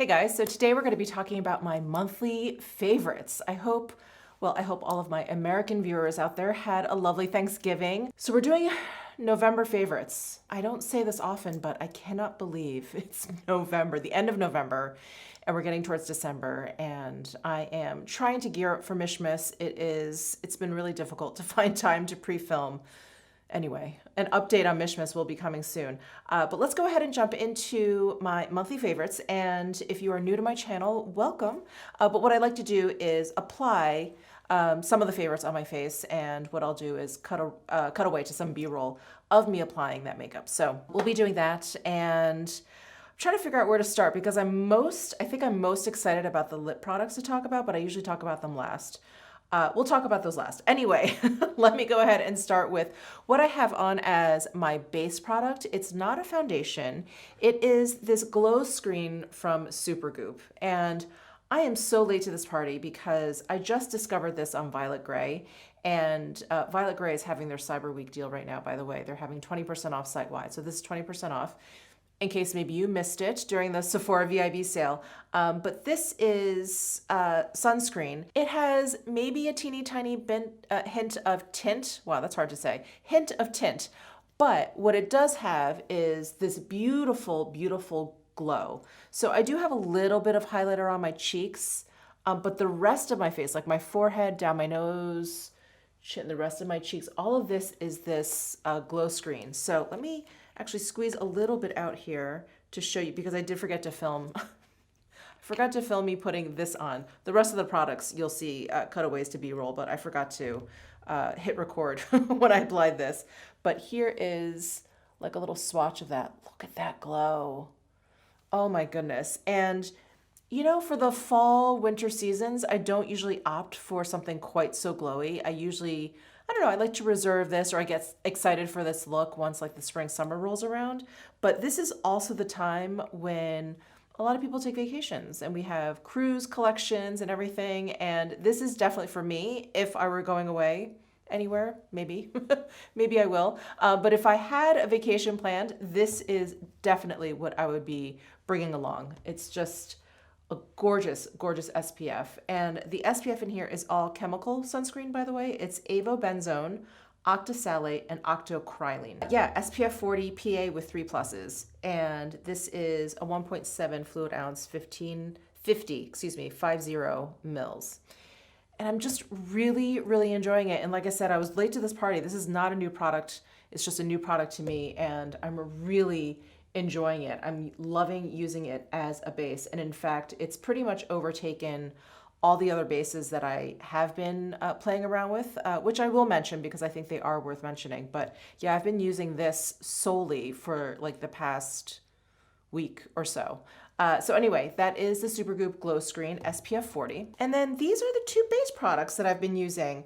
Hey guys, so today we're going to be talking about my monthly favorites. I hope all of my American viewers out there had a lovely Thanksgiving. So we're doing November favorites. I don't say this often, but I cannot believe it's November, the end of November, and we're getting towards December, and I am trying to gear up for Mishmas. It's been really difficult to find time to pre-film. Anyway, an update on Mishmas will be coming soon. But let's go ahead and jump into my monthly favorites. And if you are new to my channel, welcome. But what I like to do is apply some of the favorites on my face. And what I'll do is cut away to some B-roll of me applying that makeup. So we'll be doing that. And I'm trying to figure out where to start because I think I'm most excited about the lip products to talk about, but I usually talk about them last. We'll talk about those last. Anyway, let me go ahead and start with what I have on as my base product. It's not a foundation. It is this glow screen from Supergoop. And I am so late to this party because I just discovered this on Violet Grey. And Violet Grey is having their Cyber Week deal right now, by the way. They're having 20% off site-wide. So this is 20% off, in case maybe you missed it during the Sephora VIB sale. But this is sunscreen. It has maybe a teeny tiny hint of tint. Wow, that's hard to say. Hint of tint. But what it does have is this beautiful, beautiful glow. So I do have a little bit of highlighter on my cheeks, but the rest of my face, like my forehead, down my nose, chin, the rest of my cheeks, all of this is this glow screen. So let me actually squeeze a little bit out here to show you, because I did forget to film. I forgot to film me putting this on. The rest of the products you'll see cutaways to B-roll, but I forgot to hit record when I applied this. But here is like a little swatch of that. Look at that glow. Oh my goodness. And you know, for the fall, winter seasons, I don't usually opt for something quite so glowy. I don't know, I like to reserve this, or I get excited for this look once like the spring, summer rolls around. But this is also the time when a lot of people take vacations and we have cruise collections and everything. And this is definitely for me, if I were going away anywhere, maybe, maybe I will. But if I had a vacation planned, this is definitely what I would be bringing along. It's just a gorgeous, gorgeous SPF. And the SPF in here is all chemical sunscreen, by the way. It's avobenzone, octisalate, and octocrylene. Yeah, SPF 40 PA with 3 pluses. And this is a 1.7 fluid ounce, 50 mils. And I'm just really, really enjoying it. And like I said, I was late to this party. This is not a new product. It's just a new product to me. And I'm really enjoying it. I'm loving using it as a base. And in fact, it's pretty much overtaken all the other bases that I have been playing around with, which I will mention because I think they are worth mentioning. But yeah, I've been using this solely for like the past week or so. So anyway, that is the Supergoop Glow Screen SPF 40. And then these are the two base products that I've been using.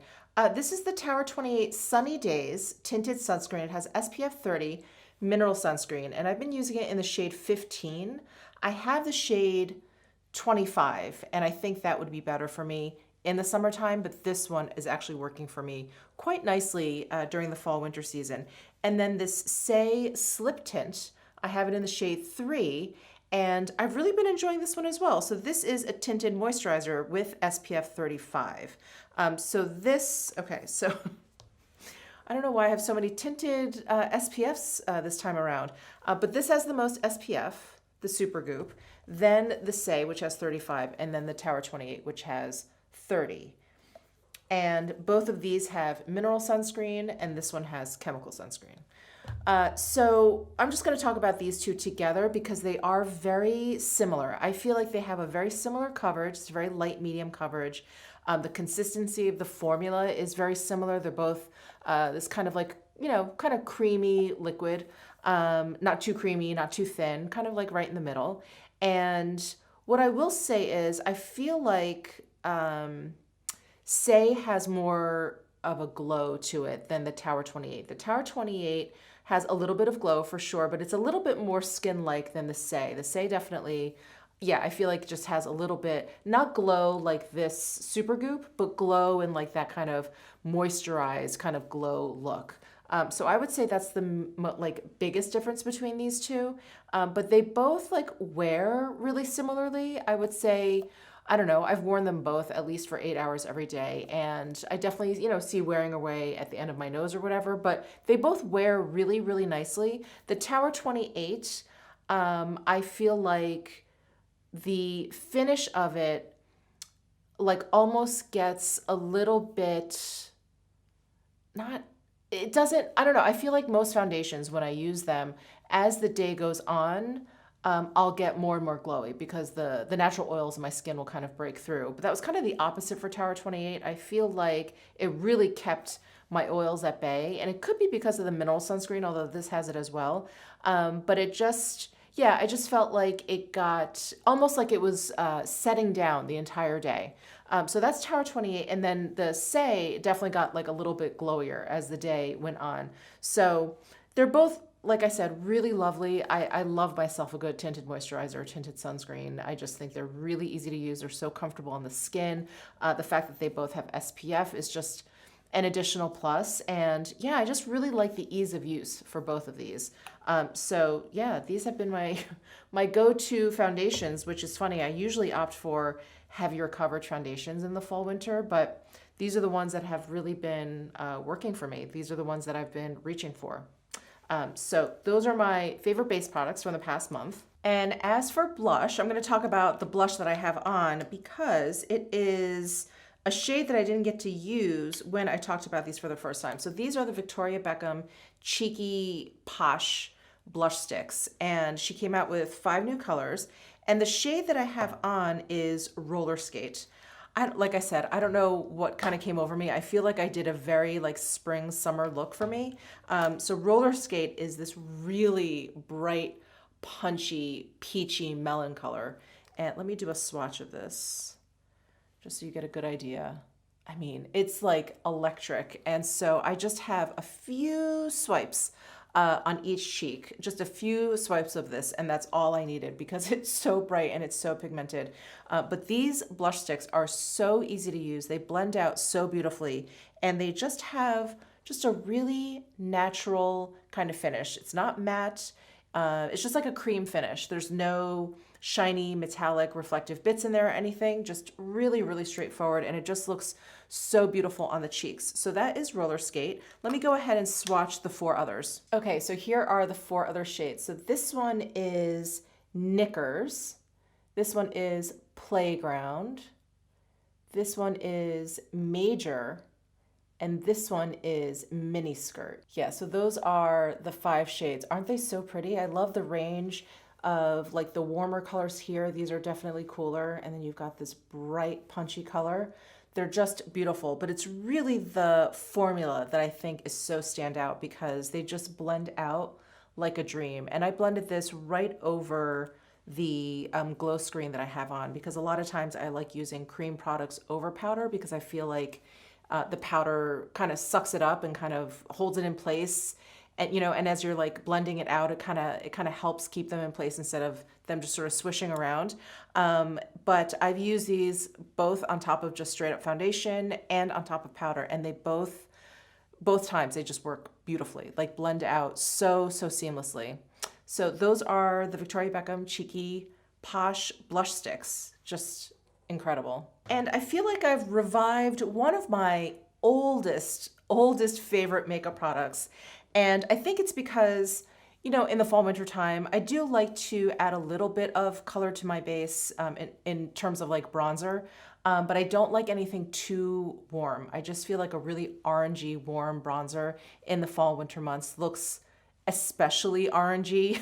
This is the Tower 28 Sunny Days Tinted Sunscreen. It has SPF 30 mineral sunscreen, and I've been using it in the shade 15. I have the shade 25, and I think that would be better for me in the summertime, but this one is actually working for me quite nicely during the fall winter season. And then this Say Slip Tint, I have it in the shade 3, and I've really been enjoying this one as well. So this is a tinted moisturizer with SPF 35. So I don't know why I have so many tinted SPFs this time around, but this has the most SPF, the Supergoop, then the Say, which has 35, and then the Tower 28, which has 30. And both of these have mineral sunscreen, and this one has chemical sunscreen. So I'm just going to talk about these two together because they are very similar. I feel like they have a very similar coverage. It's very light, medium coverage. The consistency of the formula is very similar. They're both this kind of like, you know, kind of creamy liquid, not too creamy, not too thin, kind of like right in the middle. And what I will say is I feel like Say has more of a glow to it than the Tower 28. The Tower 28 has a little bit of glow for sure, but it's a little bit more skin-like than the Say. The Say definitely, yeah, I feel like it just has a little bit, not glow like this Supergoop, but glow in like that kind of moisturized kind of glow look. So I would say that's the like biggest difference between these two. But they both like wear really similarly. I would say, I don't know, I've worn them both at least for 8 hours every day. And I definitely, see wearing away at the end of my nose or whatever, but they both wear really, really nicely. The Tower 28, I feel like the finish of it like almost gets a little bit not it doesn't I don't know, I feel like most foundations when I use them as the day goes on, I'll get more and more glowy because the natural oils in my skin will kind of break through. But that was kind of the opposite for Tower 28. I feel like it really kept my oils at bay, and it could be because of the mineral sunscreen, although this has it as well. But it just yeah, I just felt like it got almost like it was setting down the entire day. So that's Tower 28. And then the Say definitely got like a little bit glowier as the day went on. So they're both, like I said, really lovely. I love myself a good tinted moisturizer, tinted sunscreen. I just think they're really easy to use. They're so comfortable on the skin. The fact that they both have SPF is just an additional plus. And yeah, I just really like the ease of use for both of these. So yeah, these have been my my go-to foundations, which is funny. I usually opt for heavier coverage foundations in the fall winter, but these are the ones that have really been working for me. These are the ones that I've been reaching for. So those are my favorite base products from the past month. And as for blush, I'm going to talk about the blush that I have on because it is a shade that I didn't get to use when I talked about these for the first time. So these are the Victoria Beckham Cheeky Posh blush sticks, and she came out with 5 new colors. And the shade that I have on is Roller Skate. Like I said, I don't know what kind of came over me. I feel like I did a very like spring summer look for me. So Roller Skate is this really bright, punchy, peachy melon color. And let me do a swatch of this just so you get a good idea. I mean, it's like electric. And so I just have a few swipes on each cheek, just a few swipes of this, and that's all I needed because it's so bright and it's so pigmented. But these blush sticks are so easy to use. They blend out so beautifully, and they just have just a really natural kind of finish. It's not matte. It's just like a cream finish. There's no shiny, metallic, reflective bits in there or anything. Just really, really straightforward, and it just looks so beautiful on the cheeks. So that is Roller Skate. Let me go ahead and swatch the 4 others. Okay, so here are the 4 other shades. So this one is Knickers. This one is Playground. This one is Major. And this one is Mini Skirt. Yeah, so those are the 5 shades. Aren't they so pretty? I love the range of like the warmer colors here. These are definitely cooler. And then you've got this bright, punchy color. They're just beautiful, but it's really the formula that I think is so standout because they just blend out like a dream. And I blended this right over the glow screen that I have on because a lot of times I like using cream products over powder because I feel like the powder kind of sucks it up and kind of holds it in place. And and as you're like blending it out, it kind of helps keep them in place instead of them just sort of swishing around. But I've used these both on top of just straight up foundation and on top of powder, and they both times they just work beautifully, like blend out so seamlessly. So those are the Victoria Beckham Cheeky Posh blush sticks. Just incredible. And I feel like I've revived one of my oldest favorite makeup products. And I think it's because, in the fall winter time, I do like to add a little bit of color to my base in terms of like bronzer, but I don't like anything too warm. I just feel like a really orangey warm bronzer in the fall winter months looks especially orangey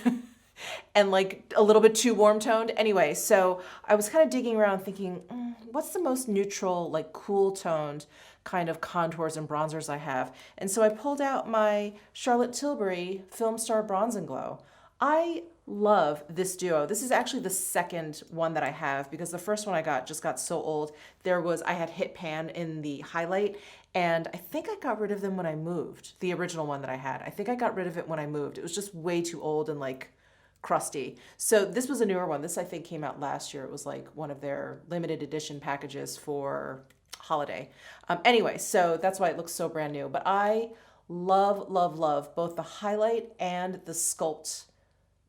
and like a little bit too warm toned. Anyway, so I was kind of digging around thinking, what's the most neutral, like cool toned kind of contours and bronzers I have? And so I pulled out my Charlotte Tilbury Film Star Bronze and Glow. I love this duo. This is actually the second one that I have because the first one I got just got so old. I had Hit Pan in the highlight, and I think I got rid of them when I moved. The original one that I had, I think I got rid of it when I moved. It was just way too old and like crusty. So this was a newer one. This I think came out last year. It was like one of their limited edition packages for holiday. Anyway, so that's why it looks so brand new. But I Love, love, love both the highlight and the sculpt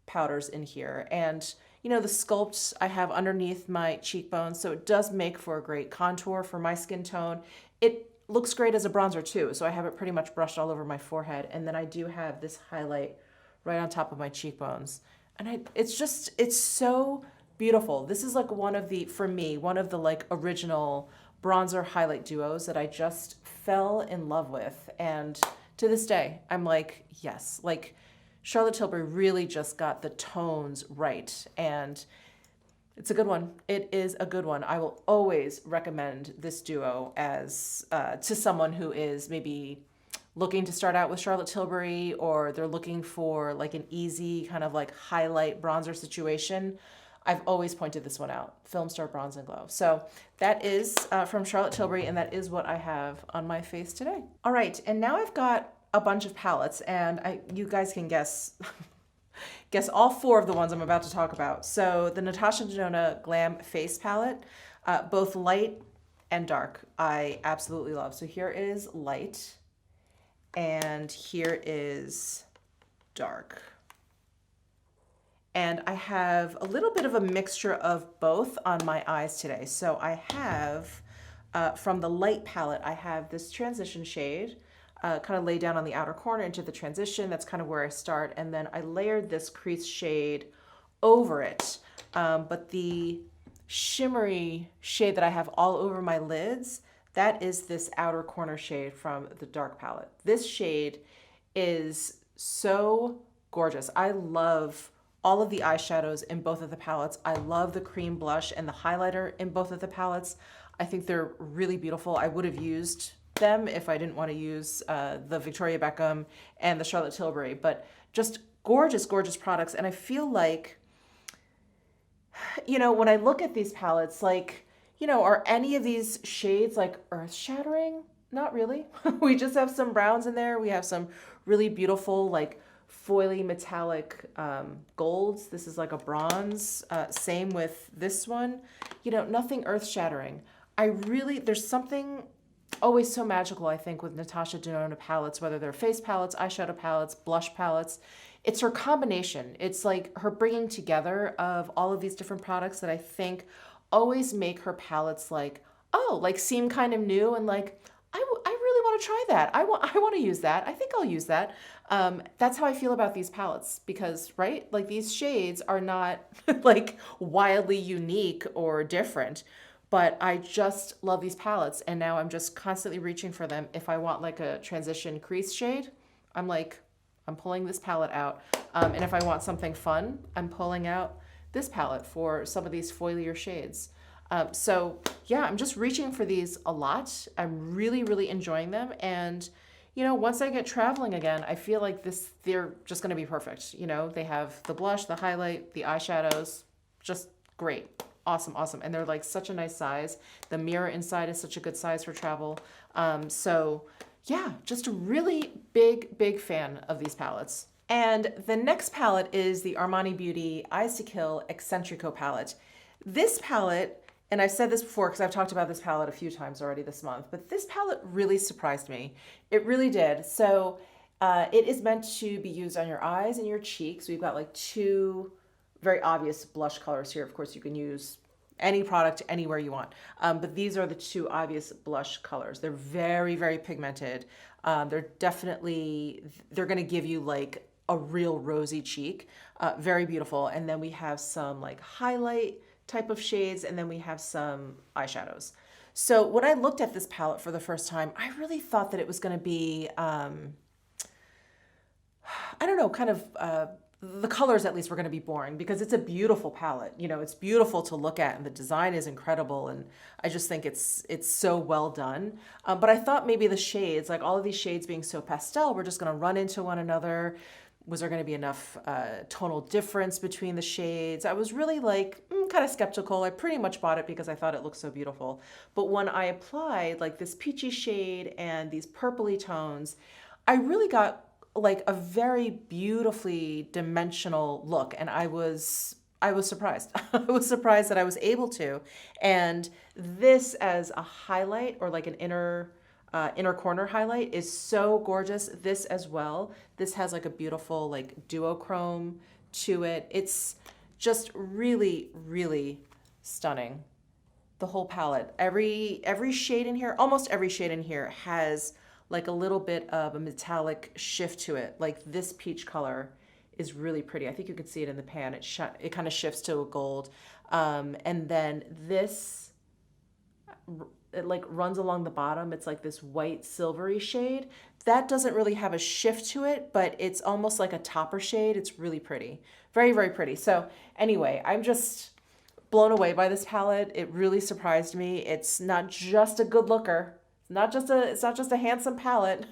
powders in here. And you know, the sculpt I have underneath my cheekbones, so it does make for a great contour for my skin tone. It looks great as a bronzer too, so I have it pretty much brushed all over my forehead. And then I do have this highlight right on top of my cheekbones. And it's so beautiful. This is like one of the, for me, one of the like original bronzer highlight duos that I just fell in love with. And to this day, I'm like, yes, like Charlotte Tilbury really just got the tones right. And it's a good one. It is a good one. I will always recommend this duo as to someone who is maybe looking to start out with Charlotte Tilbury, or they're looking for like an easy kind of like highlight bronzer situation. I've always pointed this one out, Film Star Bronze and Glow. So that is from Charlotte Tilbury, and that is what I have on my face today. All right, and now I've got a bunch of palettes, and you guys can guess guess all 4 of the ones I'm about to talk about. So the Natasha Denona Glam Face Palette, both light and dark, I absolutely love. So here is light, and here is dark. And I have a little bit of a mixture of both on my eyes today. So I have, from the light palette, I have this transition shade, kind of laid down on the outer corner into the transition. That's kind of where I start. And then I layered this crease shade over it. But the shimmery shade that I have all over my lids, that is this outer corner shade from the dark palette. This shade is so gorgeous. I love all of the eyeshadows in both of the palettes. I love the cream blush and the highlighter in both of the palettes. I think they're really beautiful. I would have used them if I didn't want to use the Victoria Beckham and the Charlotte Tilbury, but just gorgeous, gorgeous products. And I feel like, you know, when I look at these palettes, like, you know, are any of these shades like earth-shattering? Not really. We just have some browns in there. We have some really beautiful, like, foily metallic golds. This is like a bronze. Same with this one. You know, nothing earth-shattering. There's something always so magical, I think, with Natasha Denona palettes, whether they're face palettes, eyeshadow palettes, blush palettes. It's her combination. It's like her bringing together of all of these different products that I think always make her palettes like, oh, like seem kind of new, and like, I really want to try that. I want to use that. I think I'll use that. That's how I feel about these palettes, because, right, like these shades are not like wildly unique or different, but I just love these palettes, and now I'm just constantly reaching for them. If I want like a transition crease shade, I'm pulling this palette out. And if I want something fun, I'm pulling out this palette for some of these foilier shades. So yeah, I'm just reaching for these a lot. I'm really, really enjoying them. And, you know, once I get traveling again, I feel like they're just going to be perfect. You know, they have the blush, the highlight, the eyeshadows, just great. Awesome, awesome. And they're like such a nice size. The mirror inside is such a good size for travel. So yeah, just a really big, big fan of these palettes. And the next palette is the Armani Beauty Eyes to Kill Eccentrico palette. This palette, and I've said this before because I've talked about this palette a few times already this month, but this palette really surprised me. It really did. So it is meant to be used on your eyes and your cheeks. We've got like 2 very obvious blush colors here. Going to use any product anywhere you want. But these are the 2 obvious blush colors. They're very, very pigmented. They're going to give you like a real rosy cheek. Very beautiful. And then we have some like highlight type of shades, and then we have some eyeshadows. So when I looked at this palette for the first time, I really thought that it was going to be, I don't know, kind of, the colors at least were going to be boring, because it's a beautiful palette. You know, it's beautiful to look at, and the design is incredible, and I just think it's so well done. But I thought maybe the shades, like all of these shades being so pastel, were just going to run into one another. Was there going to be enough tonal difference between the shades? I was really like kind of skeptical. I pretty much bought it because I thought it looked so beautiful. But when I applied like this peachy shade and these purpley tones, I really got like a very beautifully dimensional look, and I was surprised. I was surprised that I was able to. And this as a highlight, or like an inner inner corner highlight is so gorgeous. This as well. This has like a beautiful like duochrome to it. It's just really, really stunning. The whole palette. Every shade in here, almost every shade in here has like a little bit of a metallic shift to it. Like this peach color is really pretty. I think you can see it in the pan. It kind of shifts to a gold. And then this, it like runs along the bottom. It's like this white silvery shade. That doesn't really have a shift to it, but it's almost like a topper shade. It's really pretty. Very, very pretty. So anyway, I'm just blown away by this palette. It really surprised me. It's not just a good looker. It's not just a handsome palette.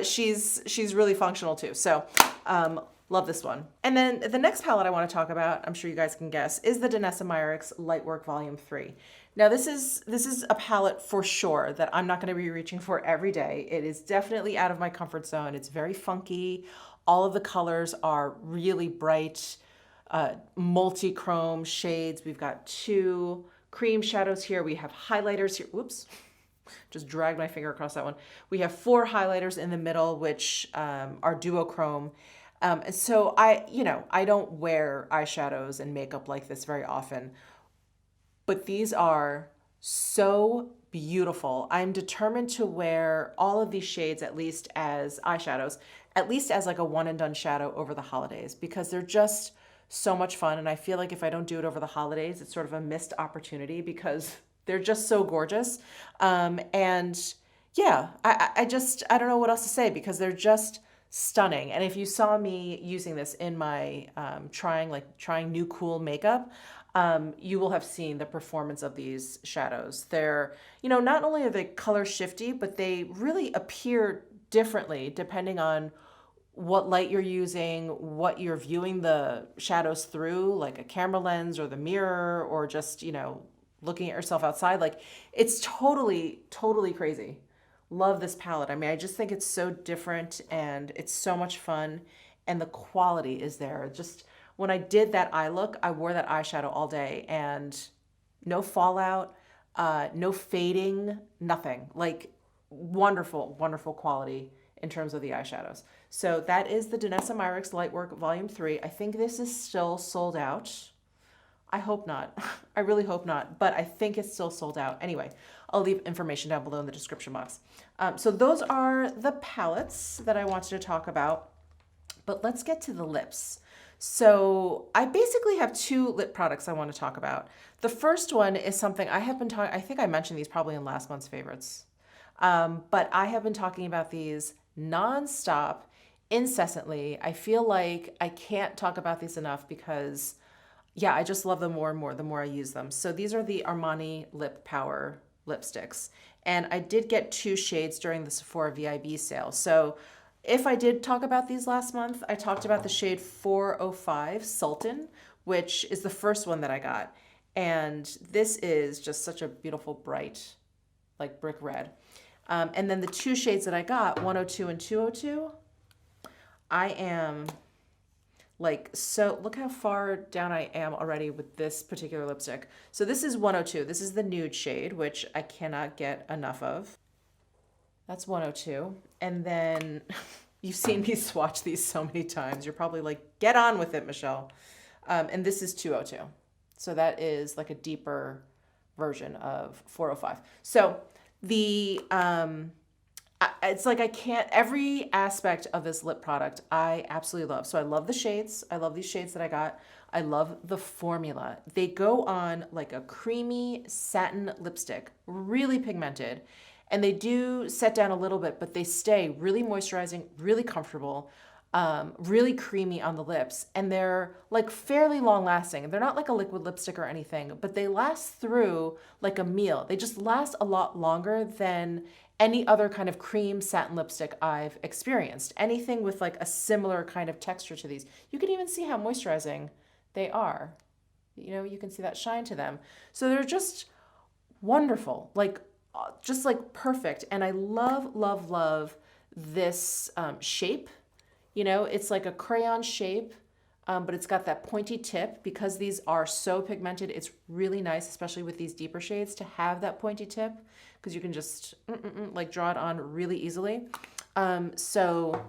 She's really functional too. So love this one. And then the next palette I want to talk about, I'm sure you guys can guess, is the Danessa Myricks Lightwork Volume 3. Now this is a palette for sure that I'm not going to be reaching for every day. It is definitely out of my comfort zone. It's very funky. All of the colors are really bright, multi-chrome shades. We've got 2 cream shadows here. We have highlighters here. Whoops. Just dragged my finger across that one. We have 4 highlighters in the middle, which are duochrome. And so I don't wear eyeshadows and makeup like this very often, but these are so beautiful. I'm determined to wear all of these shades at least as eyeshadows, at least as like a one and done shadow over the holidays, because they're just so much fun. And I feel like if I don't do it over the holidays, it's sort of a missed opportunity because they're just so gorgeous. And yeah, I don't know what else to say because they're just stunning. And if you saw me using this in my trying new cool makeup, you will have seen the performance of these shadows. They're, not only are they color shifty, but they really appear differently depending on what light you're using, what you're viewing the shadows through, like a camera lens or the mirror, or just, looking at yourself outside. Like it's totally, totally crazy. Love this palette. I mean, I just think it's so different and it's so much fun and the quality is there. Just when I did that eye look, I wore that eyeshadow all day and no fallout, no fading, nothing. Like wonderful, wonderful quality in terms of the eyeshadows. So that is the Danessa Myricks Lightwork Volume 3. I think this is still sold out. I hope not. I really hope not, but I think it's still sold out. Anyway, I'll leave information down below in the description box. So those are the palettes that I wanted to talk about, but let's get to the lips. So I basically have 2 lip products I want to talk about. The first one is something I have been talking, I think I mentioned these probably in last month's favorites, but I have been talking about these nonstop, incessantly. I feel like I can't talk about these enough because yeah, I just love them more and more the more I use them. So these are the Armani Lip Power lipsticks. And I did get 2 shades during the Sephora VIB sale. So if I did talk about these last month, I talked about the shade 405 Sultan, which is the first one that I got. And this is just such a beautiful, bright, like brick red. And then the 2 shades that I got, 102 and 202, I am like, so look how far down I am already with this particular lipstick. So this is 102. This is the nude shade, which I cannot get enough of. That's 102. And then you've seen me swatch these so many times. You're probably like, get on with it, Michelle. And this is 202. So that is like a deeper version of 405. So the, it's like I can't, every aspect of this lip product I absolutely love. So I love the shades. I love these shades that I got. I love the formula. They go on like a creamy satin lipstick, really pigmented. And they do set down a little bit, but they stay really moisturizing, really comfortable, really creamy on the lips. And they're like fairly long lasting. They're not like a liquid lipstick or anything, but they last through like a meal. They just last a lot longer than any other kind of cream satin lipstick I've experienced. Anything with like a similar kind of texture to these. You can even see how moisturizing they are. You can see that shine to them. So they're just wonderful, like just like perfect. And I love, love, love this shape. It's like a crayon shape. but it's got that pointy tip. Because these are so pigmented, it's really nice, especially with these deeper shades, to have that pointy tip, because you can just like draw it on really easily. So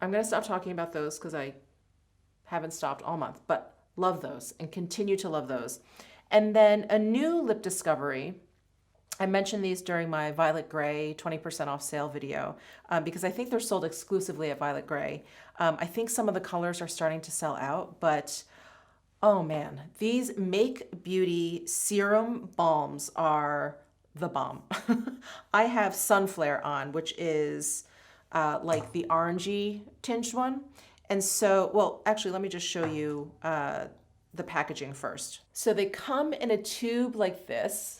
I'm gonna stop talking about those because I haven't stopped all month, but love those and continue to love those. And then a new lip discovery. I mentioned these during my Violet Grey 20% off sale video because I think they're sold exclusively at Violet Grey. I think some of the colors are starting to sell out, but oh man, these Make Beauty serum balms are the bomb. I have Sunflare on, which is like the orangey tinged one. And so, well, actually, let me just show you the packaging first. So they come in a tube like this.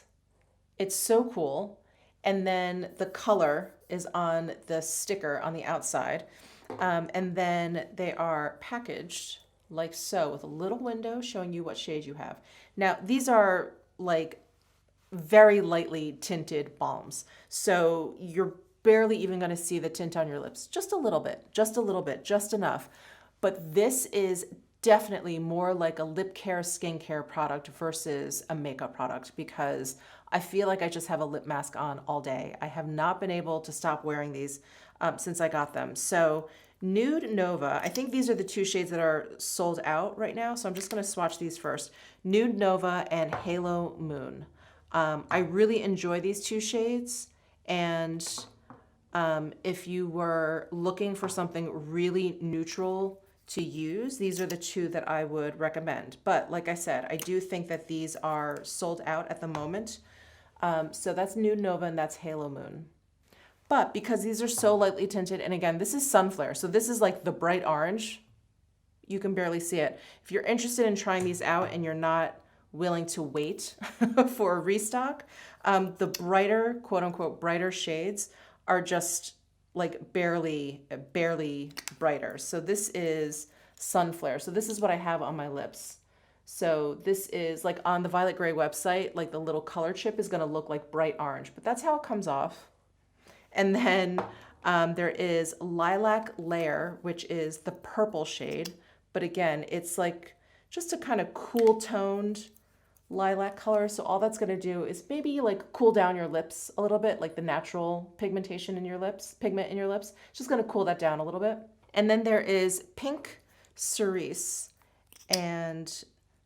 It's so cool. And then the color is on the sticker on the outside. And then they are packaged like so with a little window showing you what shade you have. Now, these are like very lightly tinted balms. So you're barely even going to see the tint on your lips. Just a little bit, just enough. But this is definitely more like a lip care, skincare product versus a makeup product, because I feel like I just have a lip mask on all day. I have not been able to stop wearing these since I got them. So Nude Nova, I think these are the two shades that are sold out right now. So I'm just gonna swatch these first. Nude Nova and Halo Moon. I really enjoy these two shades. And if you were looking for something really neutral to use, these are the two that I would recommend. But like I said, I do think that these are sold out at the moment. So that's Nude Nova and that's Halo Moon. But because these are so lightly tinted, and again, this is Sunflare, so this is like the bright orange. You can barely see it. If you're interested in trying these out and you're not willing to wait for a restock, the brighter, quote unquote, brighter shades are just like barely brighter. So this is Sunflare. So this is what I have on my lips. So this is like on the Violet Grey website, like the little color chip is gonna look like bright orange, but that's how it comes off. And then there is Lilac Layer, which is the purple shade. But again, it's like just a kind of cool toned lilac color. So all that's gonna do is maybe like cool down your lips a little bit, like the natural pigmentation in your lips, pigment in your lips. It's just gonna cool that down a little bit. And then there is Pink Cerise. And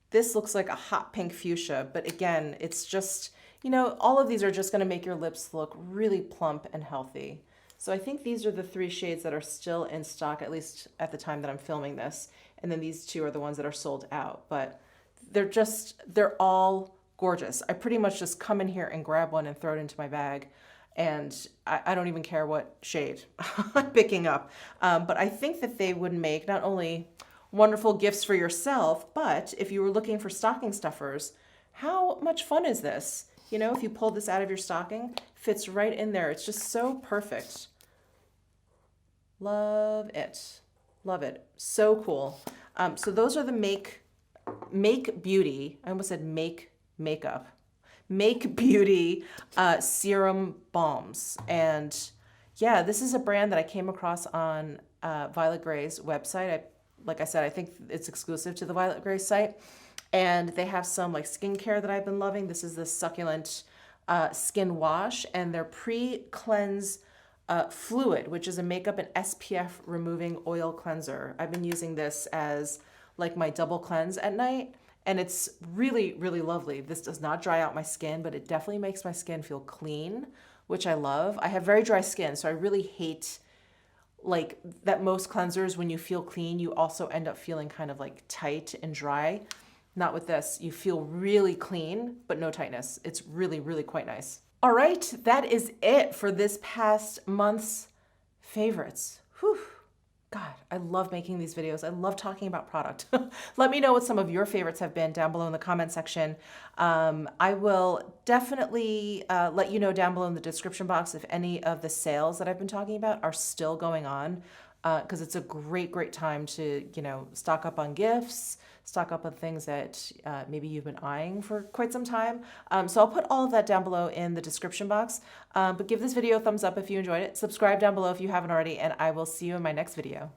this looks like a hot pink fuchsia, but again, it's just, you know, all of these are just gonna make your lips look really plump and healthy. So I think these are the three shades that are still in stock, at least at the time that I'm filming this. And then these two are the ones that are sold out, but they're all gorgeous. I pretty much just come in here and grab one and throw it into my bag. And I don't even care what shade I'm picking up. But I think that they would make not only wonderful gifts for yourself, but if you were looking for stocking stuffers, how much fun is this? You know, if you pull this out of your stocking, fits right in there. It's just so perfect. Love it. Love it. So cool. So those are the Make Beauty. I almost said Make Makeup. Make Beauty serum balms. And yeah, this is a brand that I came across on Violet Grey's website. Like I said, I think it's exclusive to the Violet Grey site. And they have some like skincare that I've been loving. This is the Succulent Skin Wash and their Pre-Cleanse Fluid, which is a makeup and SPF removing oil cleanser. I've been using this as like my double cleanse at night. And it's really, really lovely. This does not dry out my skin, but it definitely makes my skin feel clean, which I love. I have very dry skin, so I really hate like that most cleansers, when you feel clean, you also end up feeling kind of like tight and dry. Not with this. You feel really clean, but no tightness. It's really, really quite nice. All right, that is it for this past month's favorites. Whew. God, I love making these videos. I love talking about product. Let me know what some of your favorites have been down below in the comment section. I will definitely let you know down below in the description box if any of the sales that I've been talking about are still going on, because it's a great, great time to, you know, stock up on gifts, stock up on things that maybe you've been eyeing for quite some time. So I'll put all of that down below in the description box. But give this video a thumbs up if you enjoyed it. Subscribe down below if you haven't already, and I will see you in my next video.